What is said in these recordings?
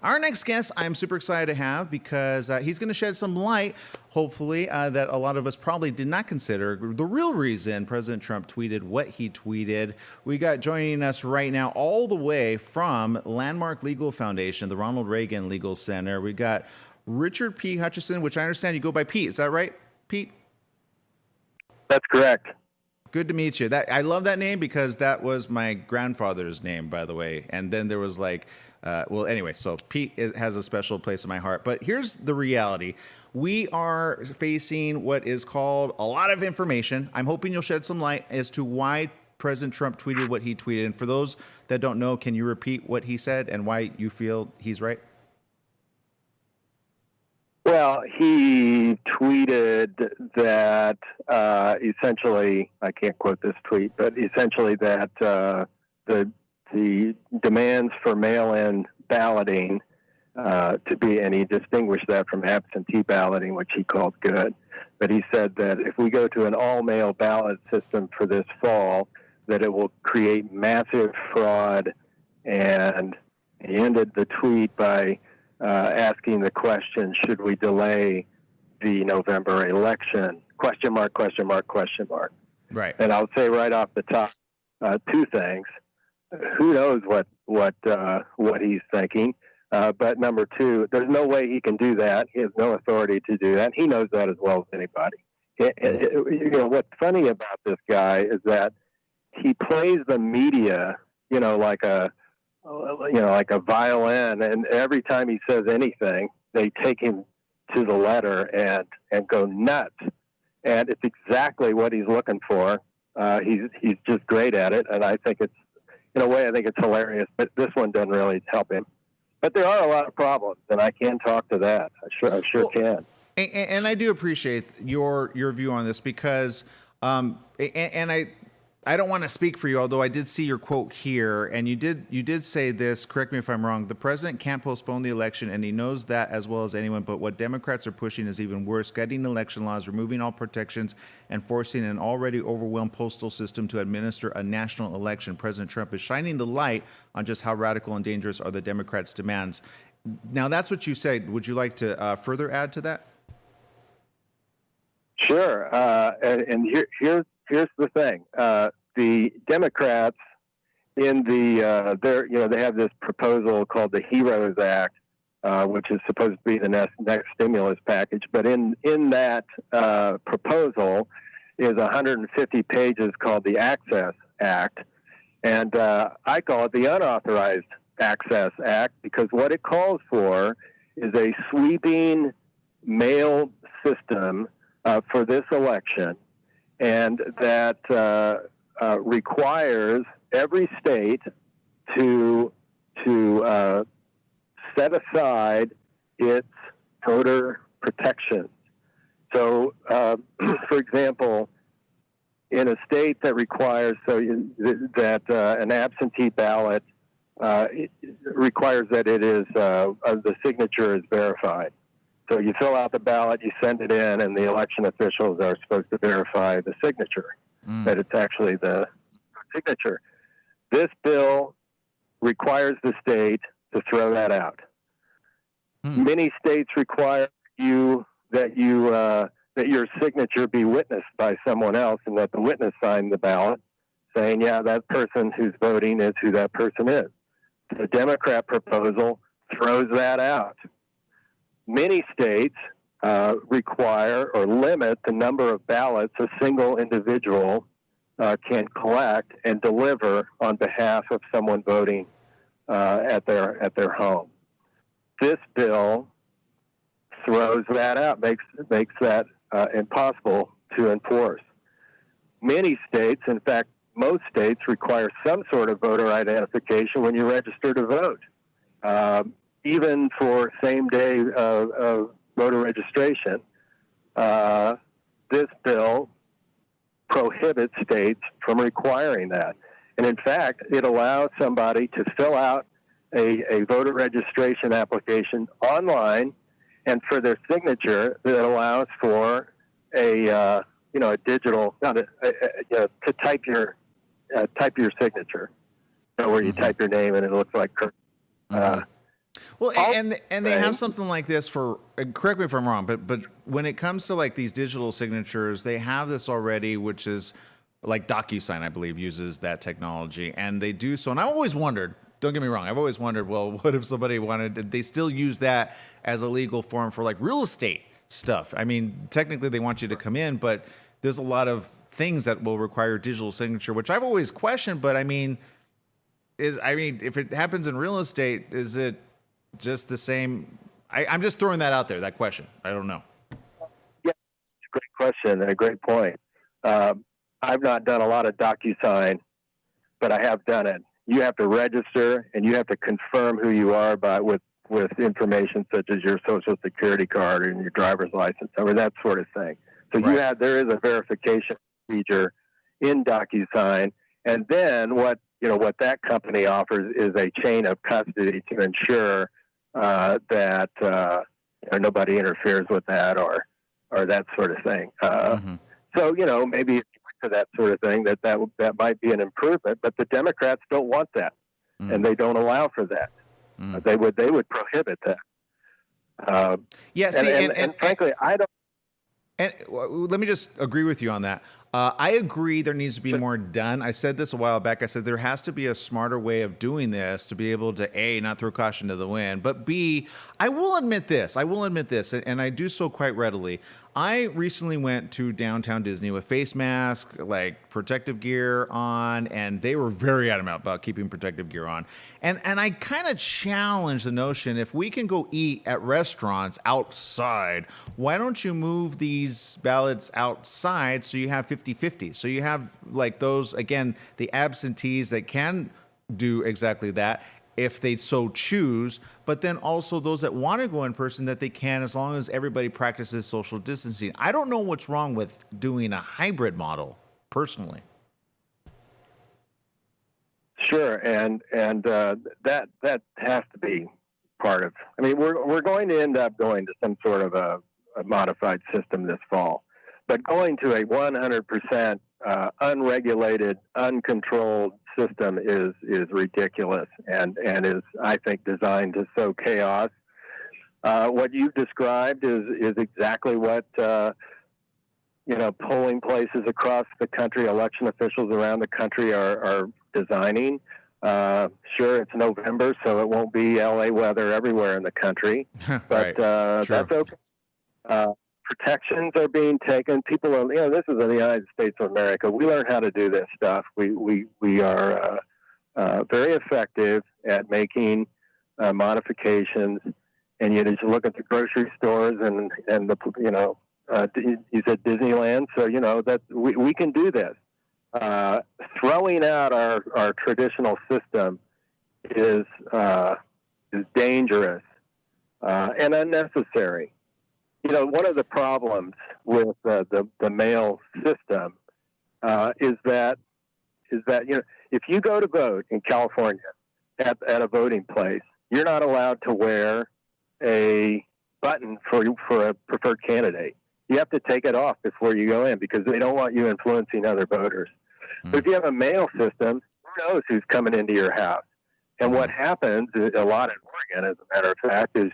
Our next guest, I'm super excited to have because he's going to shed some light, hopefully, that a lot of us probably did not consider the real reason President Trump tweeted what he tweeted. We got joining us right now, all the way from Landmark Legal Foundation, the Ronald Reagan Legal Center. We got Richard P. Hutchison, which I understand you go by Pete. Is that right, Pete? That's correct. Good to meet you. I love that name because that was my grandfather's name, by the way. And then there was anyway, so Pete has a special place in my heart. But here's the reality. We are facing what is called a lot of information. I'm hoping you'll shed some light as to why President Trump tweeted what he tweeted. And for those that don't know, can you repeat what he said and why you feel he's right? Well, he tweeted that essentially, I can't quote this tweet, but essentially that the demands for mail-in balloting to be, and he distinguished that from absentee balloting, which he called good. But he said that if we go to an all-mail ballot system for this fall, that it will create massive fraud. And he ended the tweet by asking the question, should we delay the November election? Question mark, question mark, question mark. Right. And I'll say right off the top, two things. Who knows what he's thinking? But number two, there's no way he can do that. He has no authority to do that. He knows that as well as anybody. What's funny about this guy is that he plays the media, like a violin, and every time he says anything, they take him to the letter and go nuts. And it's exactly what he's looking for. He's just great at it, and I think it's, in a way, I think it's hilarious. But this one doesn't really help him. But there are a lot of problems, and I can talk to that. I sure can. And I do appreciate your view on this because, I don't want to speak for you, although I did see your quote here, and you did say this. Correct me if I'm wrong. The president can't postpone the election, and he knows that as well as anyone. But what Democrats are pushing is even worse: gutting election laws, removing all protections, and forcing an already overwhelmed postal system to administer a national election. President Trump is shining the light on just how radical and dangerous are the Democrats' demands. Now, that's what you said. Would you like to further add to that? Sure. And here's the thing. The Democrats in the they have this proposal called the HEROES Act, which is supposed to be the next stimulus package. But in that proposal is 150 pages called the Access Act, and I call it the Unauthorized Access Act because what it calls for is a sweeping mail system for this election, and that requires every state to set aside its voter protections. So, for example, in a state that requires that an absentee ballot requires that it is the signature is verified. So you fill out the ballot, you send it in, and the election officials are supposed to verify the signature, that it's actually the signature. This bill requires the state to throw that out. Many states require that your signature be witnessed by someone else, and that the witness sign the ballot, saying, "Yeah, that person who's voting is who that person is." The Democrat proposal throws that out. Many states require or limit the number of ballots a single individual can collect and deliver on behalf of someone voting at their home. This bill throws that out, makes that impossible to enforce. Many states, in fact, most states require some sort of voter identification when you register to vote. Even for same-day voter registration, this bill prohibits states from requiring that. And in fact, it allows somebody to fill out a voter registration application online, and for their signature, that allows for a digital, to type your signature, where you type your name and it looks like. Well, All and they have something like this for. Correct me if I'm wrong, but when it comes to like these digital signatures, they have this already, which is like DocuSign, I believe, uses that technology, and they do so. And I always wondered. Don't get me wrong. I've always wondered. Well, what if somebody wanted? They still use that as a legal form for like real estate stuff. I mean, technically, they want you to come in, but there's a lot of things that will require digital signature, which I've always questioned. But I mean, if it happens in real estate, is it just the same? I'm just throwing that out there. That question. I don't know. Yeah, it's a great question and a great point. I've not done a lot of DocuSign, but I have done it. You have to register and you have to confirm who you are with information such as your social security card and your driver's license or that sort of thing. So Right. there is a verification procedure in DocuSign, and then what that company offers is a chain of custody to ensure that nobody interferes with that or that sort of thing. Mm-hmm. So maybe to that sort of thing that might be an improvement, but the Democrats don't want that, and they don't allow for that. They would prohibit that. Yeah. See, And frankly, I don't. And let me just agree with you on that. I agree there needs to be more done. I said this a while back. I said there has to be a smarter way of doing this to be able to, A, not throw caution to the wind, but B, I will admit this, and I do so quite readily. I recently went to downtown Disney with face mask, like protective gear on, and they were very adamant about keeping protective gear on. And I kind of challenge the notion, if we can go eat at restaurants outside, why don't you move these ballots outside so you have 50-50? So you have like those, again, the absentees that can do exactly that if they so choose, but then also those that want to go in person that they can, as long as everybody practices social distancing. I don't know what's wrong with doing a hybrid model, personally. Sure, and that has to be part of. I mean, we're going to end up going to some sort of a modified system this fall, but going to a 100% unregulated, uncontrolled system is ridiculous and is, I think, designed to sow chaos. What you've described is exactly what polling places across the country, election officials around the country are designing. Sure, it's November, so it won't be LA weather everywhere in the country, but Right. that's okay. Protections are being taken. People are, this is in the United States of America. We learn how to do this stuff. We are very effective at making modifications. And you just look at the grocery stores and the you said Disneyland, so that we can do this. Throwing out our traditional system is dangerous and unnecessary. One of the problems with the mail system is that if you go to vote in California at a voting place, you're not allowed to wear a button for a preferred candidate. You have to take it off before you go in because they don't want you influencing other voters. But if you have a mail system, who knows who's coming into your house? And what happens a lot in Oregon, as a matter of fact, is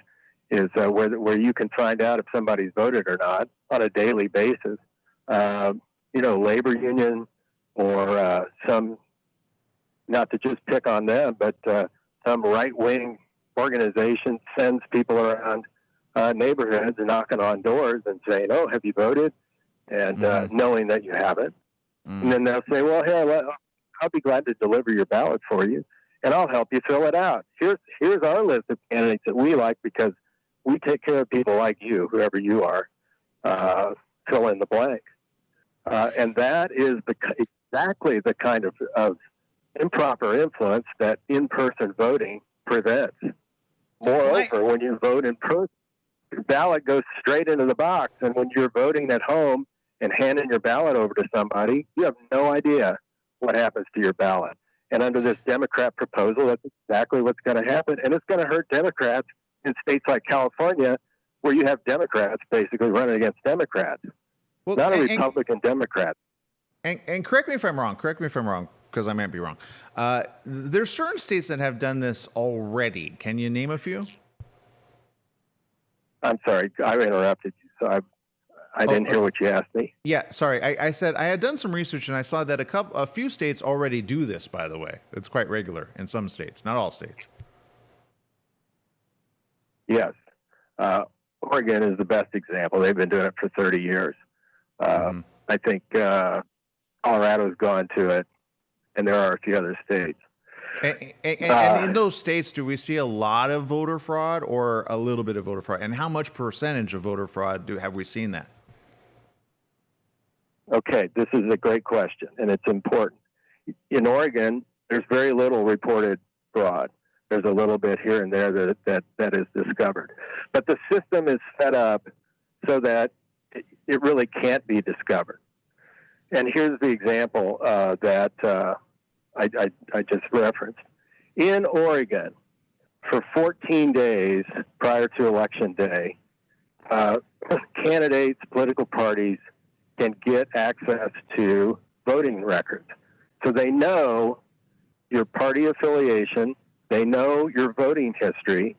where you can find out if somebody's voted or not on a daily basis. Labor union or some, not to just pick on them, but some right-wing organization sends people around neighborhoods and knocking on doors and saying, "Oh, have you voted?" And knowing that you haven't. And then they'll say, "Well, here, I'll be glad to deliver your ballot for you, and I'll help you fill it out. Here's our list of candidates that we like because we take care of people like you, whoever you are. Fill in the blank." And that is exactly the kind of improper influence that in-person voting prevents. Moreover, when you vote in person, your ballot goes straight into the box, and when you're voting at home and handing your ballot over to somebody, you have no idea what happens to your ballot. And under this Democrat proposal, that's exactly what's going to happen, and it's going to hurt Democrats in states like California, where you have Democrats basically running against Democrats, not a Republican Democrat. And correct me if I'm wrong. because I might be wrong. There's certain states that have done this already. Can you name a few? I'm sorry, I interrupted you, so I didn't hear what you asked me. Yeah, sorry. I said I had done some research and I saw that a few states already do this. By the way, it's quite regular in some states, not all states. Yes, Oregon is the best example. They've been doing it for 30 years. I think Colorado's gone to it, and there are a few other states. And in those states, do we see a lot of voter fraud or a little bit of voter fraud? And how much percentage of voter fraud have we seen that? Okay, this is a great question, and it's important. In Oregon, there's very little reported fraud. There's a little bit here and there that is discovered. But the system is set up so that it really can't be discovered. And here's the example that I just referenced. In Oregon, for 14 days prior to Election Day, candidates, political parties can get access to voting records. So they know your party affiliation, they know your voting history,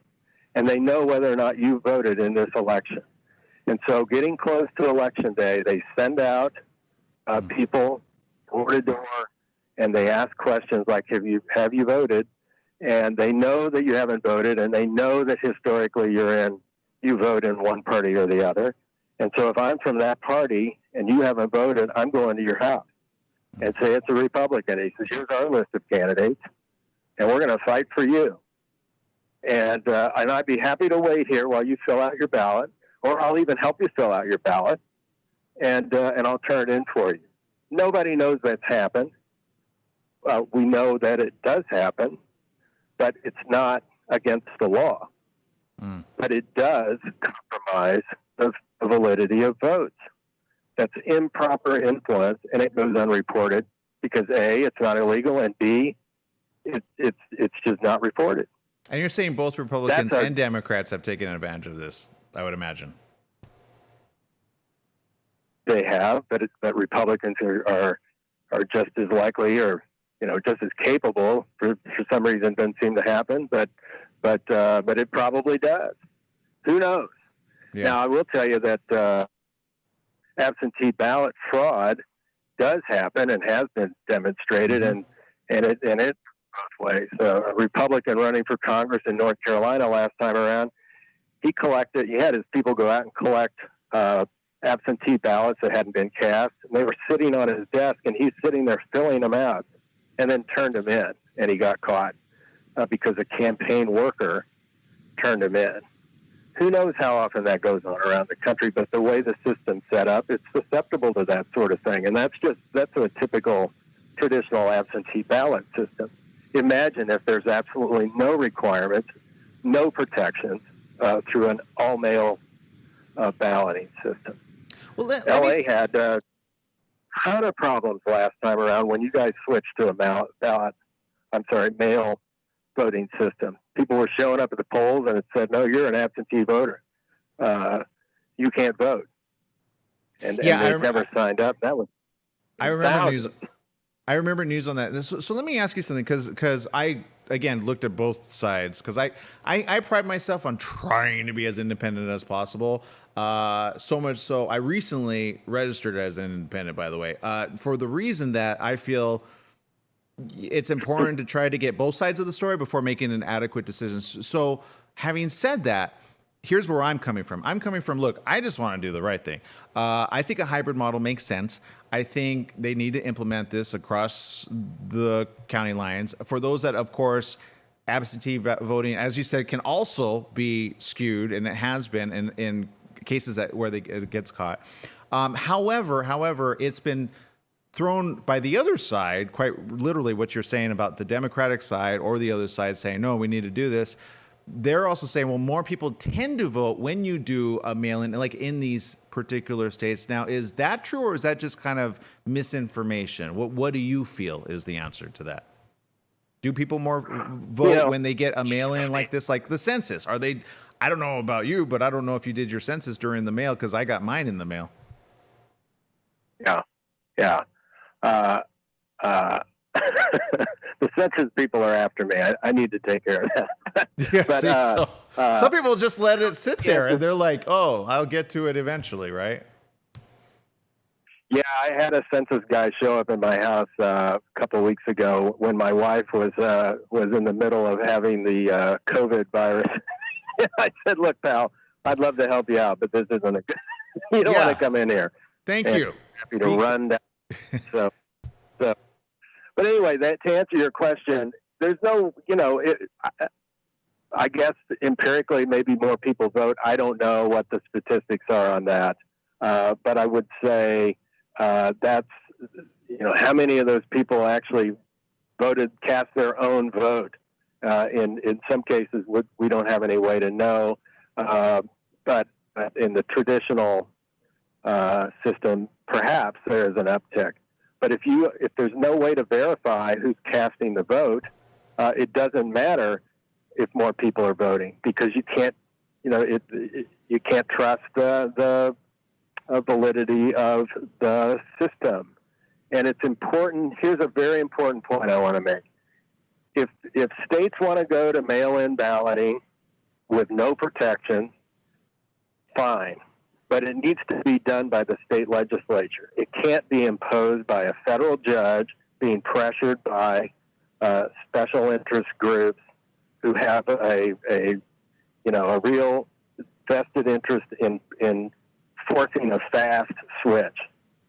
and they know whether or not you voted in this election. And so getting close to Election Day, they send out people door to door, and they ask questions like, have you voted? And they know that you haven't voted, and they know that historically you vote in one party or the other. And so if I'm from that party and you haven't voted, I'm going to your house and say it's a Republican. He says, here's our list of candidates, and we're going to fight for you. And I'd be happy to wait here while you fill out your ballot, or I'll even help you fill out your ballot, and I'll turn it in for you. Nobody knows that's happened. We know that it does happen, but it's not against the law. But it does compromise the validity of votes. That's improper influence, and it goes unreported because A, it's not illegal, and B, it's just not reported. And you're saying both Republicans and Democrats have taken advantage of this, I would imagine. They have, but Republicans are just as likely, or just as capable. For some reason, it doesn't seem to happen, but it probably does. Who knows? Yeah. Now, I will tell you that absentee ballot fraud does happen and has been demonstrated, and it both ways. A Republican running for Congress in North Carolina last time around, he had his people go out and collect absentee ballots that hadn't been cast, and they were sitting on his desk, and he's sitting there filling them out, and then turned them in, and he got caught because a campaign worker turned him in. Who knows how often that goes on around the country, but the way the system's set up, it's susceptible to that sort of thing, and that's a typical traditional absentee ballot system. Imagine if there's absolutely no requirements, no protections through an all-mail balloting system. Well, LA had a ton of problems last time around when you guys switched to a mail voting system. People were showing up at the polls and it said, no, you're an absentee voter. You can't vote. And they never signed up. That was I remember news on that. So let me ask you something, because I, again, looked at both sides, because I pride myself on trying to be as independent as possible. So much so I recently registered as an independent, by the way, for the reason that I feel it's important to try to get both sides of the story before making an adequate decision. So having said that, here's where I'm coming from. Look, I just want to do the right thing. I think a hybrid model makes sense. I think they need to implement this across the county lines. For those that, of course, absentee voting, as you said, can also be skewed, and it has been in cases where it gets caught. However, it's been thrown by the other side, quite literally what you're saying about the Democratic side or the other side saying, no, we need to do this. They're also saying, well, more people tend to vote when you do a mail-in, like in these particular states. Now, is that true, or is that just kind of misinformation? What do you feel is the answer to that? Do people more vote when they get a mail-in like this, like the census? Are they? I don't know about you, but I don't know if you did your census during the mail, because I got mine in the mail. Yeah. the census people are after me. I need to take care of that. Yeah, But, see, so some people just let it sit there and they're like, oh, I'll get to it eventually, right? Yeah, I had a census guy show up in my house a couple of weeks ago when my wife was in the middle of having the COVID virus. I said, "Look, pal, I'd love to help you out, but this isn't a good. You don't want to come in here." Thank and you. Happy to run down. So, but anyway, to answer your question, there's no, I guess empirically, maybe more people vote. I don't know what the statistics are on that, but I would say that's, how many of those people actually cast their own vote. In some cases, we don't have any way to know, but in the traditional system, perhaps there is an uptick. But if there's no way to verify who's casting the vote, it doesn't matter if more people are voting, because you can't, you can't trust the validity of the system. And it's important. Here's a very important point I want to make. If states want to go to mail-in balloting with no protection, fine. But it needs to be done by the state legislature. It can't be imposed by a federal judge being pressured by special interest groups who have a real vested interest in forcing a fast switch.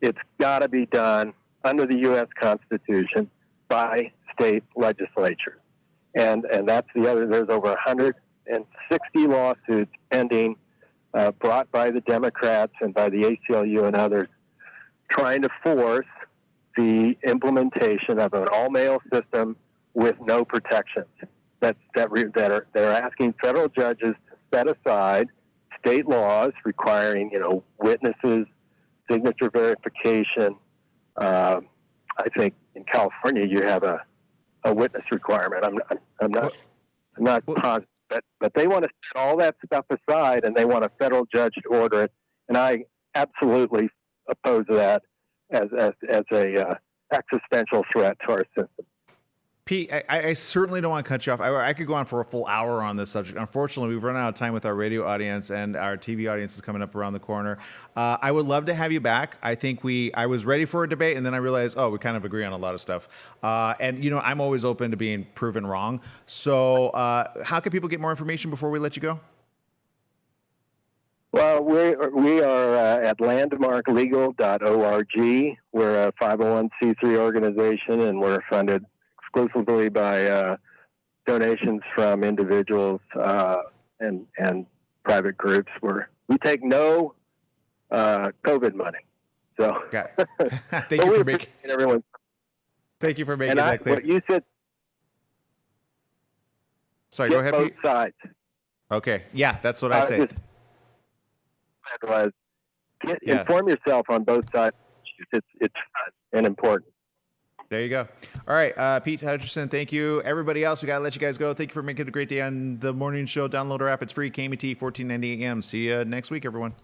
It's got to be done under the U.S. Constitution by state legislatures. And that's the other. There's over 160 lawsuits pending, brought by the Democrats and by the ACLU and others, trying to force the implementation of an all-mail system with no protections. They're asking federal judges to set aside state laws requiring, witnesses, signature verification. I think in California you have a witness requirement. I'm not positive, but they want to set all that stuff aside, and they want a federal judge to order it. And I absolutely oppose that as a existential threat to our system. Pete, I certainly don't want to cut you off. I could go on for a full hour on this subject. Unfortunately, we've run out of time with our radio audience, and our TV audience is coming up around the corner. I would love to have you back. I think I was ready for a debate, and then I realized, we kind of agree on a lot of stuff. And I'm always open to being proven wrong. So how can people get more information before we let you go? Well, we are at landmarklegal.org. We're a 501c3 organization, and we're funded exclusively by donations from individuals and private groups. We take no COVID money. So Thank you for making everyone. Thank you for making that clear. What you said. Sorry, go ahead. Both Pete. sides. Okay, yeah, that's what I said. Inform yourself on both sides. It's fun and important. There you go. All right, Pete Hutcherson, thank you. Everybody else, we got to let you guys go. Thank you for making it a great day on the morning show. Download our app. It's free, KMET, 1490 AM. See you next week, everyone.